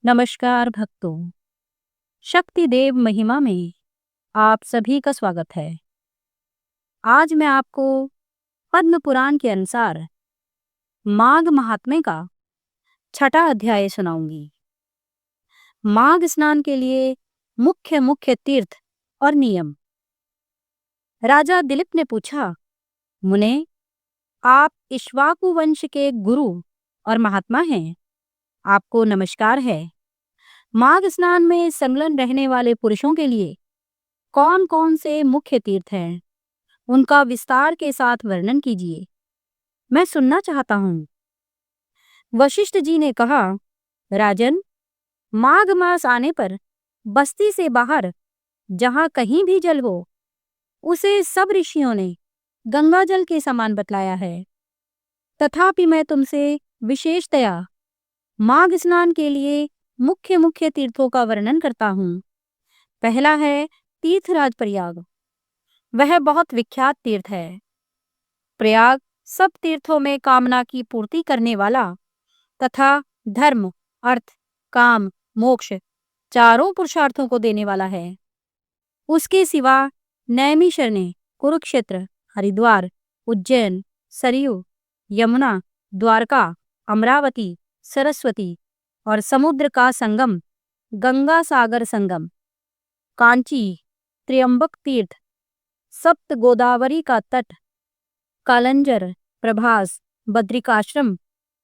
नमस्कार भक्तों, शक्ति देव महिमा में आप सभी का स्वागत है। आज मैं आपको पद्म पुराण के अनुसार माघ महात्म्य का छठा अध्याय सुनाऊंगी। माघ स्नान के लिए मुख्य मुख्य तीर्थ और नियम। राजा दिलीप ने पूछा, मुने, आप इक्ष्वाकु वंश के गुरु और महात्मा हैं, आपको नमस्कार है। माघ स्नान में संलग्न रहने वाले पुरुषों के लिए कौन कौन से मुख्य तीर्थ हैं, उनका विस्तार के साथ वर्णन कीजिए, मैं सुनना चाहता हूँ। वशिष्ठ जी ने कहा, राजन, माघ मास आने पर बस्ती से बाहर जहाँ कहीं भी जल हो, उसे सब ऋषियों ने गंगा जल के समान बतलाया है। तथापि मैं तुमसे विशेषतया माघ स्नान के लिए मुख्य मुख्य तीर्थों का वर्णन करता हूँ। पहला है तीर्थराज प्रयाग। वह बहुत विख्यात तीर्थ है। प्रयाग सब तीर्थों में कामना की पूर्ति करने वाला तथा धर्म, अर्थ, काम, मोक्ष चारों पुरुषार्थों को देने वाला है। उसके सिवा नैमिषारण्य, कुरुक्षेत्र, हरिद्वार, उज्जैन, सरयू, यमुना, द्वारका, अमरावती, सरस्वती और समुद्र का संगम गंगा सागर संगम, कांची, त्र्यंबक तीर्थ, सप्त गोदावरी का तट, कालंजर, प्रभास, बद्रिकाश्रम,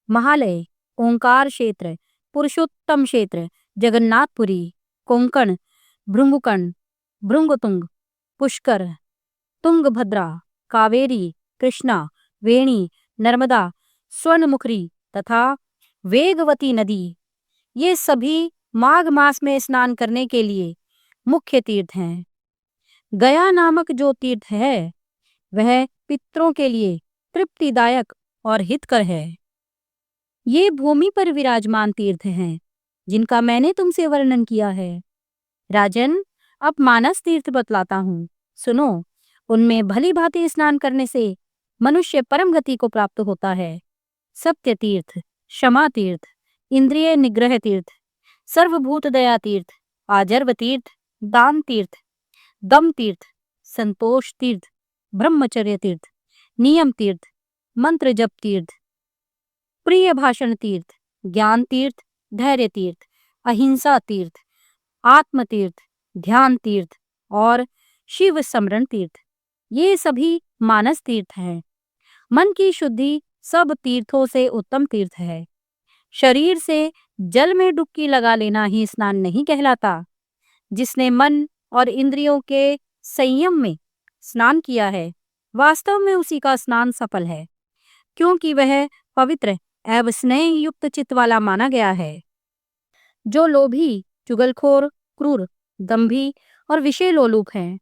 महालय, ओंकार क्षेत्र, पुरुषोत्तम क्षेत्र, जगन्नाथपुरी, कोंकण, भृंगुकण, भृंगतुंग, पुष्कर, तुंगभद्रा, कावेरी, कृष्णा, वेणी, नर्मदा, स्वर्णमुखरी तथा वेगवती नदी, ये सभी माघ मास में स्नान करने के लिए मुख्य तीर्थ हैं। गया नामक जो तीर्थ है, वह पितरों के लिए तृप्तिदायक और हितकर है। ये भूमि पर विराजमान तीर्थ हैं, जिनका मैंने तुमसे वर्णन किया है। राजन, अब मानस तीर्थ बतलाता हूँ, सुनो। उनमें भली भांति स्नान करने से मनुष्य परम गति को प्राप्त होता है। सत्य तीर्थ, क्षमा तीर्थ, इंद्रिय निग्रह तीर्थ, सर्वभूत दया तीर्थ, आजर्व तीर्थ, दान तीर्थ, दम तीर्थ, संतोष तीर्थ, ब्रह्मचर्य तीर्थ, नियम तीर्थ, मंत्र जप तीर्थ, प्रिय भाषण तीर्थ, ज्ञान तीर्थ, धैर्य तीर्थ, अहिंसा तीर्थ, आत्म तीर्थ, ध्यान तीर्थ और शिव स्मरण तीर्थ, ये सभी मानस तीर्थ हैं। मन की शुद्धि सब तीर्थों से उत्तम तीर्थ है। शरीर से जल में डुबकी लगा लेना ही स्नान नहीं कहलाता। जिसने मन और इंद्रियों के संयम में स्नान किया है, वास्तव में उसी का स्नान सफल है, क्योंकि वह पवित्र एवं स्नेह युक्त चित्त वाला माना गया है। जो लोभी, चुगलखोर, क्रूर, दंभी और विषय लोलुप हैं,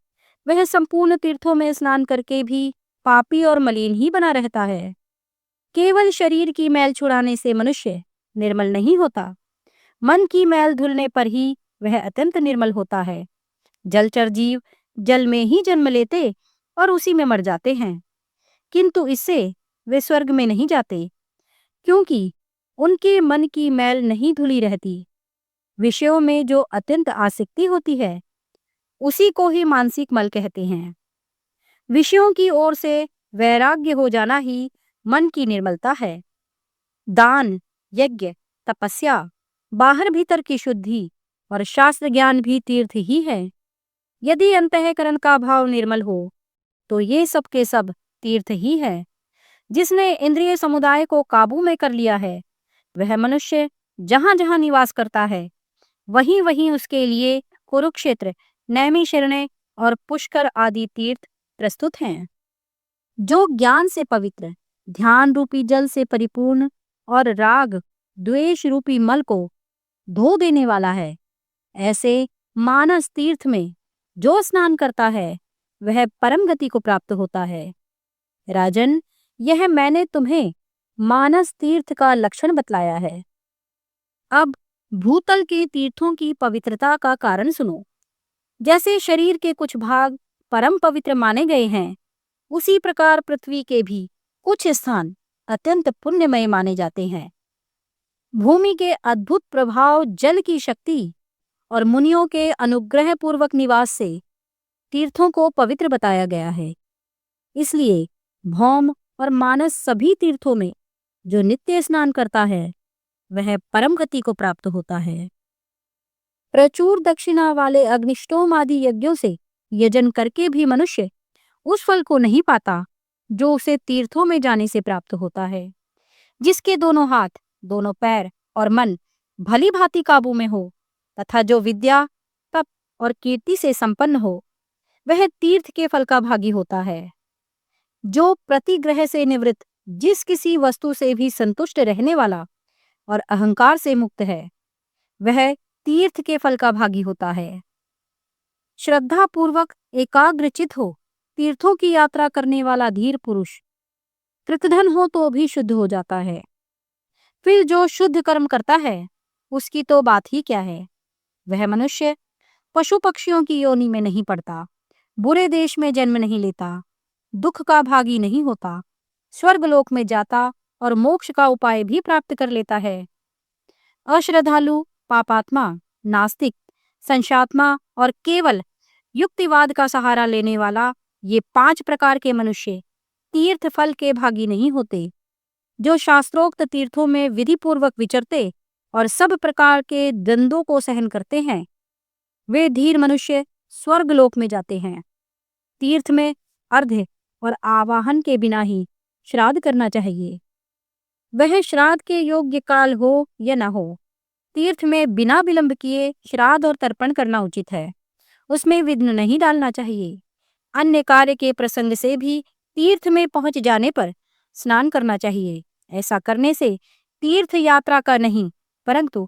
वह संपूर्ण तीर्थों में स्नान करके भी पापी और मलिन ही बना रहता है। केवल शरीर की मैल छुड़ाने से मनुष्य निर्मल नहीं होता, मन की मैल धुलने पर ही वह अत्यंत निर्मल होता है। जलचर जीव जल में ही जन्म लेते और उसी में मर जाते हैं, किंतु इससे वे स्वर्ग में नहीं जाते, क्योंकि उनके मन की मैल नहीं धुली रहती। विषयों में जो अत्यंत आसक्ति होती है, उसी को ही मानसिक मल कहते हैं। विषयों की ओर से वैराग्य हो जाना ही मन की निर्मलता है। दान, यज्ञ, तपस्या, बाहर भीतर की शुद्धि और शास्त्र ज्ञान भी तीर्थ ही है। यदि अंतःकरण का भाव निर्मल हो, तो ये सब के सब तीर्थ ही है। जिसने इंद्रिय समुदाय को काबू में कर लिया है, वह मनुष्य जहाँ जहाँ निवास करता है, वहीं वहीं उसके लिए कुरुक्षेत्र, नैमिषारण्य और पुष्कर आदि तीर्थ प्रस्तुत हैं। जो ज्ञान से पवित्र, ध्यान रूपी जल से परिपूर्ण और राग द्वेष रूपी मल को धो देने वाला है, ऐसे मानस तीर्थ में जो स्नान करता है, वह परम गति को प्राप्त होता है। राजन, यह मैंने तुम्हें मानस तीर्थ का लक्षण बतलाया है। अब भूतल के तीर्थों की पवित्रता का कारण सुनो। जैसे शरीर के कुछ भाग परम पवित्र माने गए हैं, उसी प्रकार पृथ्वी के भी कुछ स्थान अत्यंत पुण्यमय माने जाते हैं। भूमि के अद्भुत प्रभाव, जल की शक्ति और मुनियों के अनुग्रह पूर्वक निवास से तीर्थों को पवित्र बताया गया है। इसलिए भौम और मानस सभी तीर्थों में जो नित्य स्नान करता है वह परम गति को प्राप्त होता है। प्रचुर दक्षिणा वाले अग्निष्टोम आदि यज्ञों से यजन करके भी मनुष्य उस फल को नहीं पाता जो उसे तीर्थों में जाने से प्राप्त होता है। जिसके दोनों हाथ, दोनों पैर और मन भली भांति काबू में हो तथा जो विद्या, तप और कीर्ति से संपन्न हो, वह तीर्थ के फल का भागी होता है। जो प्रतिग्रह से निवृत्त, जिस किसी वस्तु से भी संतुष्ट रहने वाला और अहंकार से मुक्त है, वह तीर्थ के फल का भागी होता है। श्रद्धा पूर्वक एकाग्रचित हो तीर्थों की यात्रा करने वाला धीर पुरुष कृतधन हो तो भी शुद्ध हो जाता है। फिर जो शुद्ध कर्म करता है उसकी तो बात ही क्या है। वह मनुष्य पशु पक्षियों की योनि में नहीं पड़ता, बुरे देश में जन्म नहीं लेता, दुख का भागी नहीं होता, स्वर्गलोक में जाता और मोक्ष का उपाय भी प्राप्त कर लेता है। अश्रद्धालु, पापात्मा, नास्तिक, संशात्मा और केवल युक्तिवाद का सहारा लेने वाला, ये 5 प्रकार के मनुष्य तीर्थ फल के भागी नहीं होते। जो शास्त्रोक्त तीर्थों में विधि पूर्वक विचरते और सब प्रकार के द्वंद्वों को सहन करते हैं, वे धीर मनुष्य स्वर्गलोक में जाते हैं। तीर्थ में अर्घ्य और आवाहन के बिना ही श्राद्ध करना चाहिए। वह श्राद्ध के योग्य काल हो या न हो, तीर्थ में बिना विलंब किए श्राद्ध और तर्पण करना उचित है। उसमें विघ्न नहीं डालना चाहिए। अन्य कार्य के प्रसंग से भी तीर्थ में पहुंच जाने पर स्नान करना चाहिए। ऐसा करने से तीर्थ यात्रा का नहीं परंतु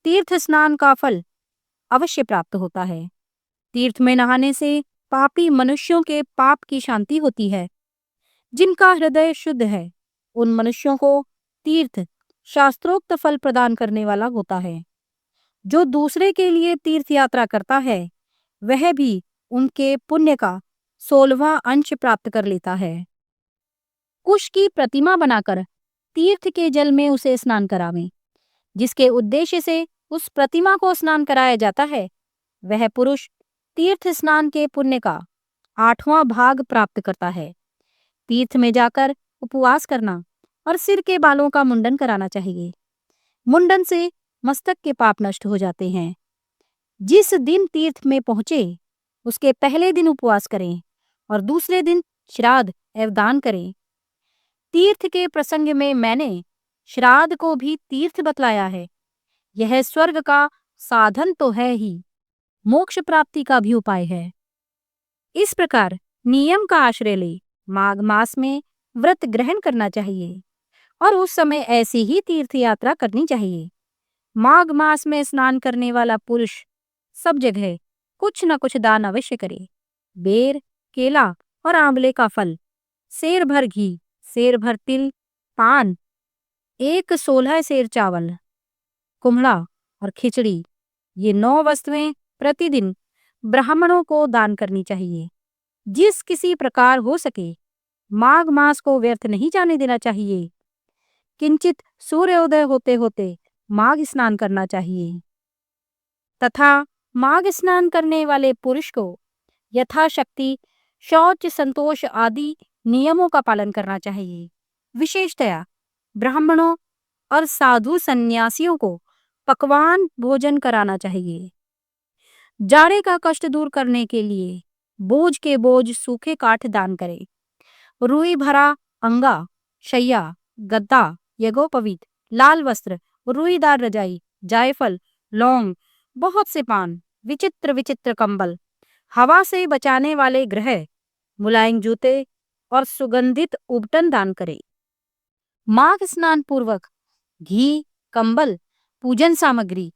तीर्थ स्नान का फल अवश्य प्राप्त होता है। तीर्थ में नहाने से पापी मनुष्यों के पाप की शांति होती है। जिनका हृदय शुद्ध है उन मनुष्यों को तीर्थ शास्त्रोक्त फल प्रदान करने वाला होता है। जो दूसरे के लिए तीर्थ यात्रा करता है वह भी उनके पुण्य का 16वां अंश प्राप्त कर लेता है। कुश की प्रतिमा बनाकर तीर्थ के जल में उसे स्नान करावें। जिसके उद्देश्य से उस प्रतिमा को स्नान कराया जाता है, वह पुरुष तीर्थ स्नान के पुण्य का 8वां भाग प्राप्त करता है। तीर्थ में जाकर उपवास करना और सिर के बालों का मुंडन कराना चाहिए। मुंडन से मस्तक के पाप नष्ट हो जाते हैं। जिस दिन तीर्थ में पहुंचे उसके पहले दिन उपवास करें और दूसरे दिन श्राद्ध एवं दान करें। तीर्थ के प्रसंग में मैंने श्राद्ध को भी तीर्थ बतलाया है। यह स्वर्ग का साधन तो है ही, मोक्ष प्राप्ति का भी उपाय है। इस प्रकार नियम का आश्रय ले माघ मास में व्रत ग्रहण करना चाहिए और उस समय ऐसी ही तीर्थ यात्रा करनी चाहिए। माघ मास में स्नान करने वाला पुरुष सब जगह कुछ न कुछ दान अवश्य करे। बेर, केला और आंवले का फल, सेर भर घी, सेर भर तिल, पान, 16 सेर चावल, कुम्हड़ा और खिचड़ी, ये 9 वस्तुएं प्रतिदिन ब्राह्मणों को दान करनी चाहिए। जिस किसी प्रकार हो सके माघ मास को व्यर्थ नहीं जाने देना चाहिए। किंचित सूर्योदय होते होते माघ स्नान करना चाहिए तथा माघ स्नान करने वाले पुरुष को यथाशक्ति शौच, संतोष आदि नियमों का पालन करना चाहिए। विशेषतया ब्राह्मणों और साधु सन्यासियों को पकवान भोजन कराना चाहिए। जाड़े का कष्ट दूर करने के लिए बोझ के बोझ सूखे काठ दान करें। रुई भरा अंगा, शैया, गद्दा, यज्ञोपवीत, लाल वस्त्र, रुईदार रजाई, जायफल, लौंग, बहुत से पान, विचित्र विचित्र कंबल, हवा से बचाने वाले ग्रह, मुलायम जूते और सुगंधित उबटन दान करें। माघ स्नान पूर्वक घी, कंबल, पूजन सामग्री,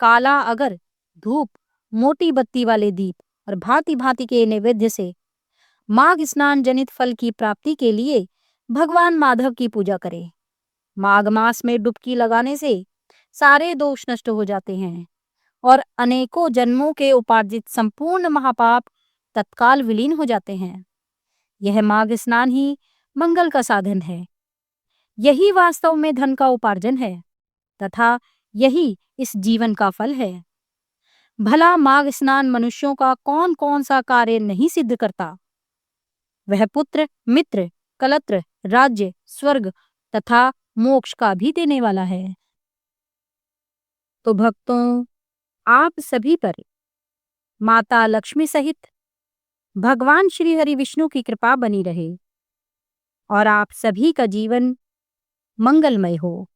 काला अगर, धूप, मोटी बत्ती वाले दीप और भांति भांति के नैवेद्य से माघ स्नान जनित फल की प्राप्ति के लिए भगवान माधव की पूजा करें। माघ मास में डुबकी लगाने से सारे दोष नष्ट हो जाते हैं और अनेकों जन्मों के उपार्जित संपूर्ण महापाप तत्काल विलीन हो जाते हैं। यह माघ स्नान ही मंगल का साधन है। यही वास्तव में धन का उपार्जन है। तथा यही इस जीवन का फल है। भला माघ स्नान मनुष्यों का कौन कौन सा कार्य नहीं सिद्ध करता। वह पुत्र, मित्र, कलत्र, राज्य, स्वर्ग तथा मोक्ष का भी देने वाला है। तो भक्तों, आप सभी पर माता लक्ष्मी सहित भगवान श्री हरि विष्णु की कृपा बनी रहे और आप सभी का जीवन मंगलमय हो।